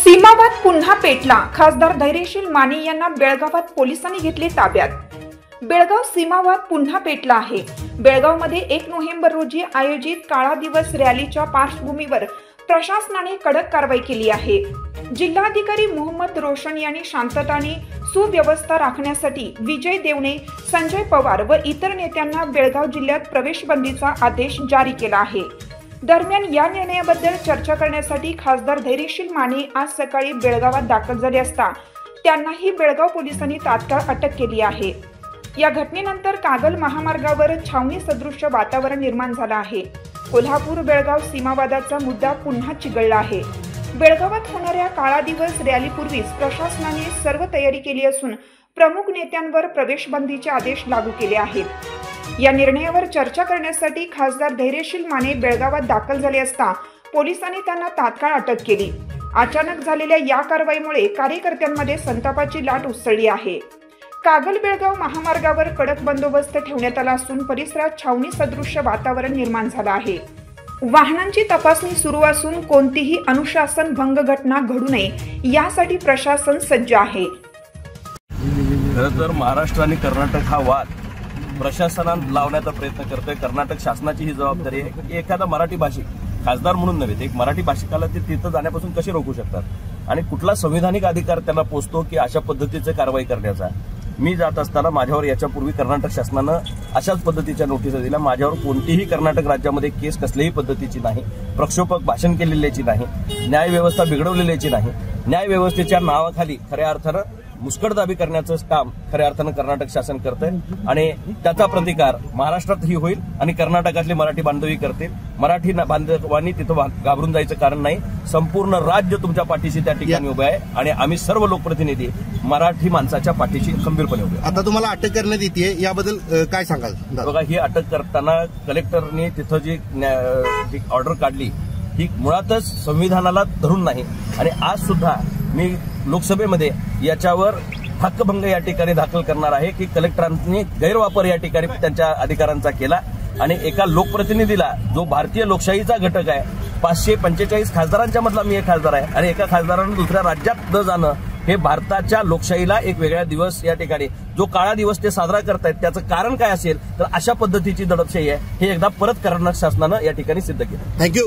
सीमावाद पुन्हा पेटला। खासदार धैर्यशील माने यांना बेळगावात पोलिसांनी घेतले ताब्यात। बेळगाव सीमावाद पुन्हा पेटला आहे। बेळगावमध्ये 1 नोव्हेंबर रोजी आयोजित काळा दिवस रॅलीच्या पार्श्वभूमीवर प्रशासनाने कडक कारवाई केली आहे। जिल्हाधिकारी मोहम्मद रोशन यांनी शांतता आणि सुव्यवस्था राखण्यासाठी विजय देवणे, संजय पवार व इतर नेत्यांना बेळगाव जिल्ह्यात प्रवेशबंदीचा आदेश जारी केला आहे। दरम्यान या निर्णयाबद्दल चर्चा करण्यासाठी खासदार धैर्यशील माने आज सकाळी बेळगावात दाखल झाले असता त्यांनाही बेळगाव पोलिसांनी तात्काळ अटक केली आहे। या घटनेनंतर कागल महामार्गावर छावणी सदृश वातावरण निर्माण झालं आहे। कोल्हापूर बेळगाव सीमावादाचा मुद्दा पुन्हा चिघळला आहे। बेळगावात होणाऱ्या काळा दिवस रॅलीपूर्वीच प्रशासनाने सर्व तयारी केली असून प्रमुख नेत्यांवर प्रवेशबंदीचे आदेश लागू केले आहेत। या निर्णयावर चर्चा करण्यासाठी खासदार धैर्यशील माने बेळगावात दाखल झाले असता पोलिसांनी त्यांना तात्काळ अटक केली। अचानक झालेल्या या कारवाईमुळे कार्यकर्त्यांमध्ये संतापाची लाट उसळली आहे। कागल बेळगाव महामार्गावर कडक बंदोबस्त ठेवण्यात आला असून परिसरात छावणी सदृश वातावरण निर्माण झालं आहे। वाहनांची तपासणी सुरू असून कोणतीही अनुशासन भंग घटना घडू नये यासाठी प्रशासन सज्ज आहे। खरं तर महाराष्ट्र आणि कर्नाटक हा वाद प्रशासनाने लावण्याचा प्रयत्न करतोय। कर्नाटक शासनाची ही जबाबदारी आहे की एखादा मराठी भाषिक खासदार म्हणून नव्हे, एक मराठी भाषिकाला ते तिथं जाण्यापासून कसे रोखू शकतात आणि कुठला संविधानिक अधिकार त्यांना पोचतो की अशा पद्धतीचे कारवाई करण्याचा। मी जात असताना माझ्यावर याच्यापूर्वी कर्नाटक शासनानं अशाच पद्धतीच्या नोटिसा दिल्या। माझ्यावर कोणतीही कर्नाटक राज्यामध्ये केस कसल्याही पद्धतीची नाही, प्रक्षोभक भाषण केलेल्याची नाही, न्यायव्यवस्था बिघडवलेल्याची नाही। न्यायव्यवस्थेच्या नावाखाली खऱ्या अर्थानं मुस्कटदाबी करण्याचं काम खऱ्या अर्थानं कर्नाटक शासन करतंय आणि त्याचा प्रतिकार महाराष्ट्रातही होईल आणि कर्नाटकातले मराठी बांधवही करतील। मराठी बांधवांनी तिथं घाबरून जायचं कारण नाही। संपूर्ण राज्य तुमच्या पाठीशी त्या ठिकाणी उभे आहे आणि आम्ही सर्व लोकप्रतिनिधी मराठी माणसाच्या पाठीशी खंबीरपणे उभे। आता तुम्हाला अटक करण्यात येते, याबद्दल काय सांगाल? बघा, ही अटक करताना कलेक्टरने तिथं जी ऑर्डर काढली ही मुळातच संविधानाला धरून नाही आणि आज सुद्धा मी लोकसभेमध्ये याच्यावर हक्कभंग या ठिकाणी दाखल करणार आहे की कलेक्टरांनी गैरवापर या ठिकाणी त्यांच्या अधिकारांचा केला आणि एका लोकप्रतिनिधीला, जो भारतीय लोकशाहीचा घटक आहे, 545 खासदारांच्या मधला मी एक खासदार आहे आणि एका खासदारानं दुसऱ्या राज्यात न जाणं हे भारताच्या लोकशाहीला एक वेगळा दिवस या ठिकाणी जो काळा दिवस ते साजरा करतायत त्याचं कारण काय असेल तर अशा पद्धतीची दडपशाही आहे हे एकदा परत कर्नाटक शासनानं या ठिकाणी सिद्ध केलं। थँक्यू।